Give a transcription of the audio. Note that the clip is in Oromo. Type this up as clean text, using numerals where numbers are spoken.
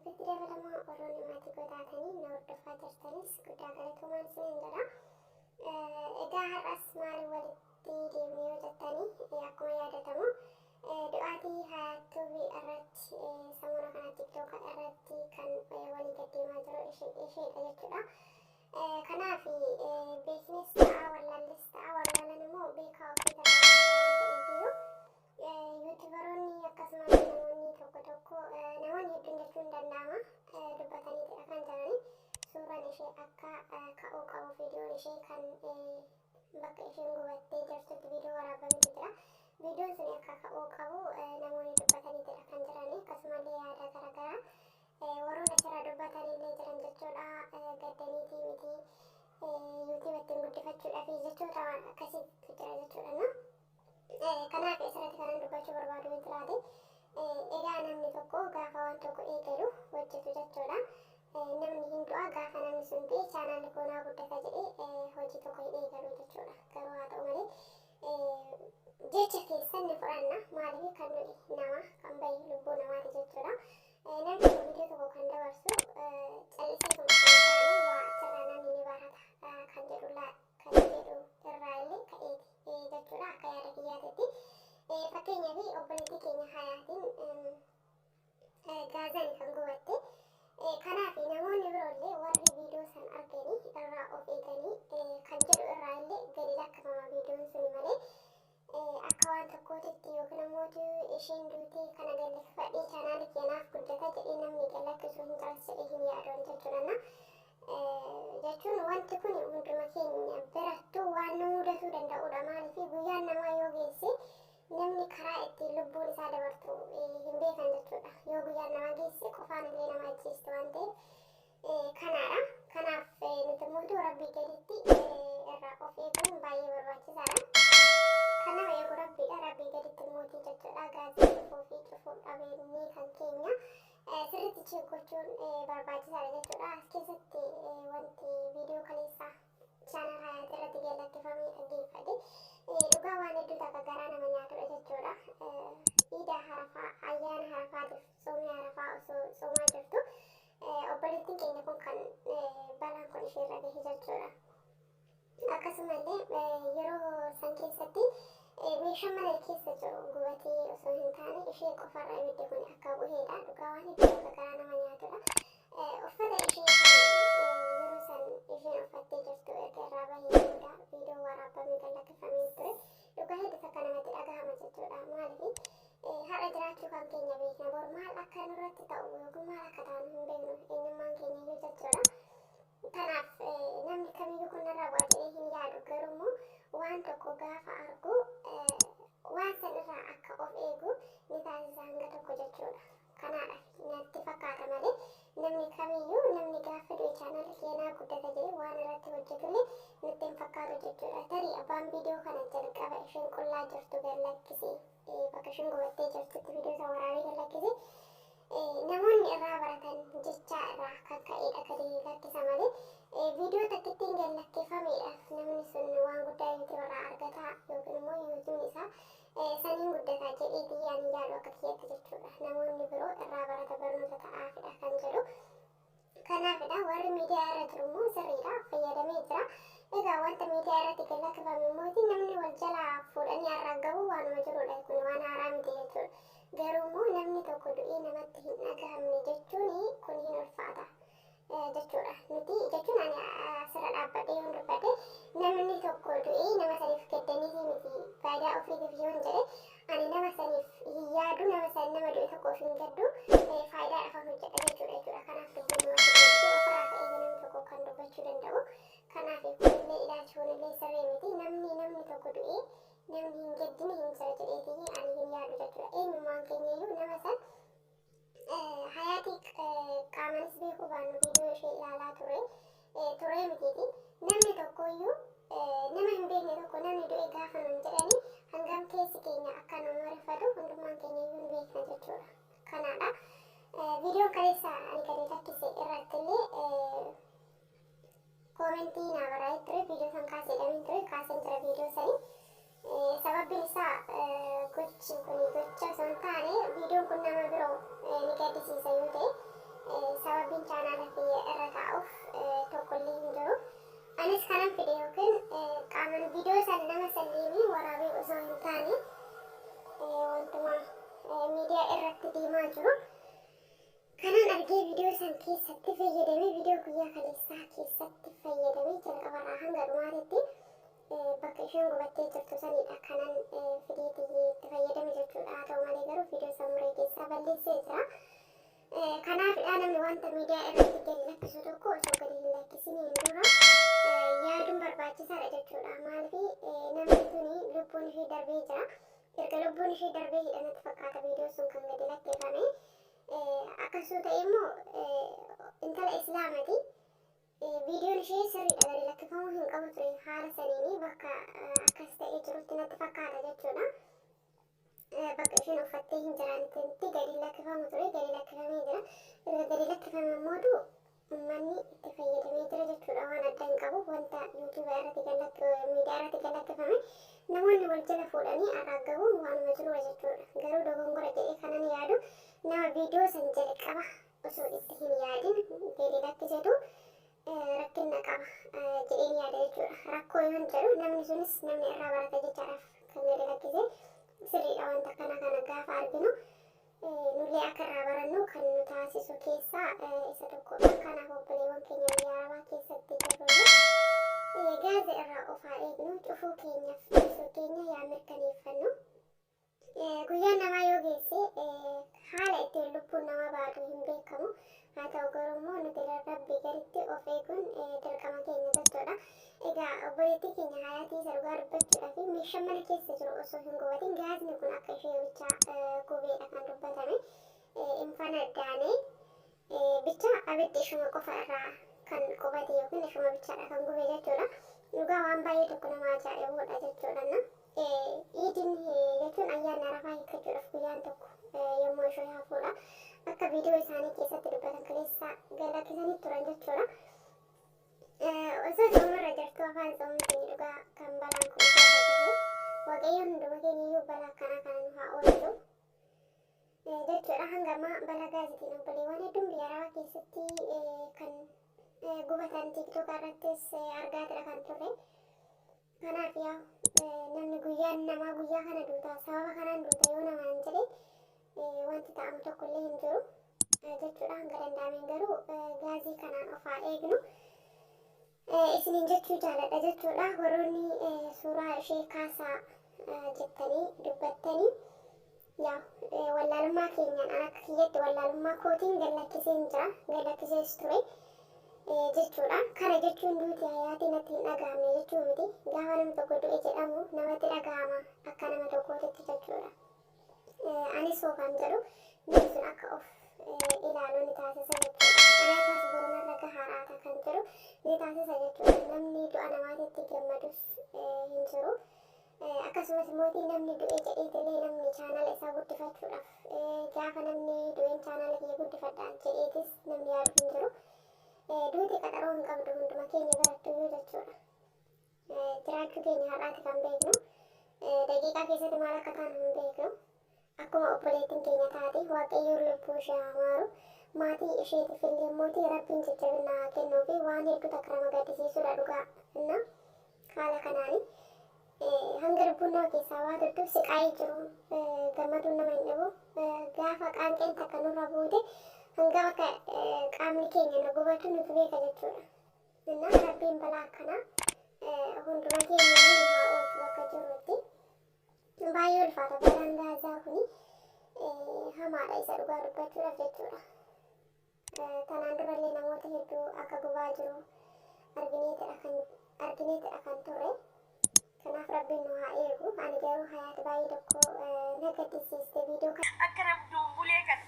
keessatti dabalama warroonni maatii godhatanii na hordofaa jirtanis guddaa galatoommaan isiniin jedha. Egaa har'as maaliin walitti deemnee yoo jettanii akkuma yaadatamu du'aatii Hayaatuubii irratti sammuna kana TikTok irratti kan walii gaddeemaa jiru isheedha jechuudha. Kanaaf beeknis ta'a wallaallis ta'a wallaalan immoo beekaa ofii ta'uu yuutuubaroonni akkasumas namoonni tokko namoonni hedduun jechuun danda'ama dubbataniitidha kan jirani. Suuraan ishee akka ka'uu qabu viidiyoon ishee kan bakka isheen gubattee jirtutti viidiyoo waraabamtu jira. Viidiyoon sun akka ka'uu qabu namoonni dubbataniitidha kan jirani. Akkasumallee yaada garaagaraa warroota asirraa dubbatanillee jiran jechuudha. Gaddaniitii miti yuutuuba ittiin guddifachuudhaaf jechoota akkasiitu jira jechuudha. Kanaaf asirratti kanan dubbachuu barbaadu yoo jiraate egaa namni tokko gaafa waan tokko eegalu hojjetu jechuudha. Namni hin du'a gaafa namni sun ta'e chaanaalli koonaa guddata jedhee hojii tokko hin eegalu jechuudha. Garuu haa ta'u malee jecha keessan ni fudhanna. Maaliif kan nuti nama kan bahi lubbuu namaati jechuudha. Namni tokko viidiyoo tokko kan dabarsu callisee tokko kan taane waa achirraa namni ni barata kan jedhu irraa illee ka'eeti jechuudha. Akka yaada kiyyaatitti fakkeenyaaf obboleettii keenya Hayaatiin gaazaan kan gubatte. Kanaaf namoonni biroollee warri viidiyoo san arganii irraa of eeganii kan jedhu irraa illee gadi lakkifama viidiyoon suni malee akka waan tokkootitti yookiin immoo isheen duutee kana gallakkifadhee chaanaali keenaaf guddata jedhee namni gallakkisuu hin taas jedhee hin yaadoon jechuudha. Jechuun wanti kun hunduma keenya birattuu waan nu mudatuu danda'udha. Maaliif guyyaan namaa yoo geesse namni karaa ittiin lubbuun isaa dabartu hin beekan jechuudha. Yoo guyyaan namaa geesse qofaan illee nama ajjeestu waan ta'eef kanaadha. Kanaaf nuti immoo rabbii gaditti irraa of eeguun baay'ee barbaachisaadha. Kan nama eegu rabbiidha. Rabbii gaditti mootii jechuudha. Gaazii cufuu fi cufuu dhabeenyi kan keenya sirriitti cheekgochuun barbaachisaadha jechuudha. As keessatti wanti viidiyoo kaleessaa chaanal Hayaat irratti gallakkifamee dhaggeeffate dhugaa waan hedduu takka garaa nama nyaatudha jechuudha. Iida harafaa ayyaana harafaatiif soomii harafaa osoo soomaa jirtu obboleettiin keenya kun kan balaan kun ishee irra gahe jechuudha. Akkasumallee yeroo san keessatti meeshaan mana keessa jiru gubatee osoo hin taane ishee qofarra ibiddi kun akka bu'eedha. Dhugaa waan hedduu akka garaa nama nyaatudha. Uffata ishee yeroo san isheen uffattee jirtu erga irraa bahee booda viidiyoo waraabamee gallakkifamee ture. Dhugaa hedduu akka namatti dhagahama jechuudha. Maaliif har'a jiraachuu kan keenya beekna bor maal akka nurratti ta'u yookiin maal akka taanu hin beeknu eenyummaan keenya iyyuu jechuudha. Kanaaf namni kamiyyuu kun irra bu'a jedhee hin yaadu. Garuu immoo waan tokko gaafa argu waan san irraa akka of eegu ni taasisa hanga tokko jechuudha. Kanaadha natti fakkaata malee namni kamiyyuu namni gaafa du'e chaanaalli keenyaa guddata jedhee waan irratti hojjetullee nutti hin fakkaatu jechuudha. Tarii abbaan viidiyoo kana jalqaba isheen qullaa jirtu gallakkisee bakka isheen gubattee jirtutti viidiyoo isa waraabee gallakkisee namoonni irraa baratan jecha irraa kan ka'eedha gadi lakkisa malee viidiyoo takkittiin gallakkifamedhaaf namni sun waan guddaa yuutuub irraa argataa yookiin immoo yuutuun isaa saniin guddataa jedhee yaani yaadu akka kiyyaatti jechuudha. Namoonni biroo irraa barata barnoota ta'aafidha kan jedhu. Kanaafidha warri miidiyaa irra jiru immoo sirriidha fayyadamee jira. Egaa wanta miidiyaa irratti gallakkifame immoo namni wal jalaa fuudhanii arraagabuu waanuma jirudha. Kun waan haaraa miti jechuudha. Garuu immoo namni tokko du'ee namatti hin dhagahamne jechuun kun hin ulfaata jechuudha. Nuti jechuun ani asirra dhaabbadhee yoon dubbadhe namni tokko du'ee nama saniif gaddaniifi miti faayidaa ofiitiif yoon jedhe ani nama saniif hin yaadu nama du'e tokkoof hin gaddu faayidaadhaaf hojjedha jechuudha. Kanaaf dubbiin namatti ofirraa ka'ee namni tokko kan dubbachuu danda'u. Kanaaf kunillee ilaalchuun illee sirrii miti. Namni tokko du'ee namni hin gaddine hin jira jedheetii ani hin yaadu jechuudha. Eenyummaan keenyayyuu nama san Hayaatii qaamanis beekuu baannu viidiyoo ishee ilaalaa turee mitiiti. Namni tokkoyyuu nama hin beekne tokko namni du'e gaafa nun jedhanii hangam keessi keenya akka nama rifatu hundummaan keenyayyuu ni beekna jechuudha. Kanaadha. Viidiyoon kaleessa ani gadi lakkise irrattillee koomentii naa barraa'ee ture. Viidiyoo san kaasedhamiin ture. Kaaseen jira viidiyoo sanii. Sababbiin isaa gochi kun gocha osoo hin taane viidiyoon kun nama biroo ni gaddisiisa yoo ta'e sababin channel fi irra taa'uuf tokkollee hin jiru. Anis kanan fide yookiin qaaman viidiyoo san nama salliimii waraabee osoo hin taane wantuma miidiyaa irratti deemaa jiru. Kanan argee viidiyoo san keessatti fayyadamee viidiyoo guyyaa kaleessaa keessatti fayyadamee jalqabarraa hanga dhumaatitti bakka isheen gubattee jirtu sanidha kanan fideetii itti fayyadame jechuudha. Haa ta'u malee garuu viidiyoo san muree keessaa balleessee jira. Kanaafidha namni wanta miidiyaa irratti gadi lakkisu tokko osoo gadi hin lakkisiniin dura yaaduun barbaachisaadha jechuudha. Maaliif namni tuni lubbuun ishee darbee jira. Erga lubbuun ishee darbee hidhanatti fakkaata viidiyoo sun kan gadi lakkifame. Akkasuma ta'e immoo intala islaamati. Viidiyoon ishee sirriidha gadi lakkifamuu hin qabu ture haala saniini bakka akkas ta'ee jirutti natti fakkaata jechuudha. Bakka isheen uffattee hin jiraannetti gadi lakkifamu ture gadi lakkifamee jira. Erga gadi lakkifame immoo uummanni itti fayyadamee jira jechuudha. Waan adda hin qabu wanta yuutuuba irratti miidiyaa irratti gadi lakkifame namoonni wal jala fuudhanii arraagabuun waanuma jiru jechuudha. Garuu dogongora jedhee kanan yaadu nama viidiyoo san jalqaba osoo itti hin yaadin gadi lakkisetu rakkina qaba jedheen yaada jechuudha. Rakkoo yoon jedhu namni sunis namni irraa barata jechaadhaaf kan gadi lakkise sirriidha. Wanta kana gaafa arginu nullee akka irraa barannu kan nu taasisu keessaa isa tokkodha. Kanaaf obboleewwan keenya biyya arabaa keessatti jirru gaaza irraa of haa eegnu, cufuu keenyaaf dhiisuu keenya yaa mirkaneeffannu. Guyyaan namaa yoo geesse haala ittiin lubbuun namaa baatu hin beekamu. Haa ta'u garuu immoo nuti rabbii gaditti of eeguun dirqama keenya jechuudha. Egaa obboleettii keenya Hayaatii isa dhugaa dubbachuudhaaf meeshaan mana keessa jiru osoo hin gubatin gaazni kun akka ishee bicha gubeedha kan dubbatame. Infana daanee bicha abiddi ishuma qofa irraa kan qubate yookiin ishuma bichaadha kan gube jechuudha. Dhugaa waan baay'ee tokko nama ajaa'ibuudha jechuudha. Iidin jechuun ayyaana arafaa hiikkachuudhaaf guyyaan tokko yommuu ishee hafuudha. Akka viidiyoo isaanii keessatti dubbatan kaleessa galakkisanii turan jechuudha. Osoo soomarra jirtu afaan soomaatiin dhugaa kan balaan kun taasifamu waaqayyoon hunduma keenyayyuu balaa akkanaa kana nu haa oolchu jechuudha. Hanga ammaa balaa gaazitiin obboleewwan hedduun biyya arabaa keessatti kan gubatan tiiktook irrattis argaatidha kan turre. Kanaaf yaa namni guyyaan namaa guyyaa kana duuta sababa kanaan duuta yoo namaan jedhe wanti ta'amu tokkollee hin jiru jechuudha. Hanga danda'ameen garuu gaazii kanaan of haa eegnu. Isiniin jechuu jaaladha jechuudha. Warroonni suuraa ishee kaasaa jettanii dubbattanii yaa wallaalummaa keenyaan akka kiyyatti wallaalummaa kootiin gallakkiseen jira gallakkisees ture jechuudha. Kana jechuun duuti Hayaatii natti hin dhaga'amne jechuu miti. Gaafa namni tokko du'e jedhamu namatti dhaga'ama akka nama tokkootitti jechuudha. Anis hoo kan jedhu namni sun akka of ilaaluu ni taasisa jechuudha. Anaafas borumar raga haaraata kan jedhu ni taasisa jechuudha. Namni du'a namaatitti gammadus hin jiru. Akkasumas immoo namni du'e jedheetillee namni chaanala isaa guddifachuudhaaf gaafa namni du'een chaanala kiyya guddifadhaan jedheetis namni yaadu hin jiru. Duuti qaxaroo hin qabdu hunduma keenya barattuyyuu jechuudha. Jiraachuu keenya har'aati kan beeknu. Daqiiqaa keessatti maal akka taanu hin beeknu. Akkuma obboleettiin keenya taate waaqayyoon lubbuu ishee haa maaru. Maatii isheetiif illee immoo rabbiin jajjabina haa kennuu fi waan hedduu takka nama gaddisiisudha dhugaa. Inna haala kanaani hanga lubbuun nama keessaa waa tuttuuf siqaa'ee jiru gammaduun nama hin dhibu. Gaafa qaanqeen takka nurra buute hanga bakka qaamni keenya nu gubatu nutu beeka jechuudha. Inna rabbiin balaa akkanaa hunduma keenya haa oolchu bakka jirutti. Baay'ee ulfaata balaan gaazaa kuni hamaadha isa dhugaa dubbachuudhaaf jechuudha. Tanaan durallee namoota hedduu akka gubaa jiru argineetidha kan ture. Kanaaf rabbiin nu haa eegu. Ani garuu Hayaat baay'ee tokko na gaddisiiste viidiyoo kana. Akka namni bulee kan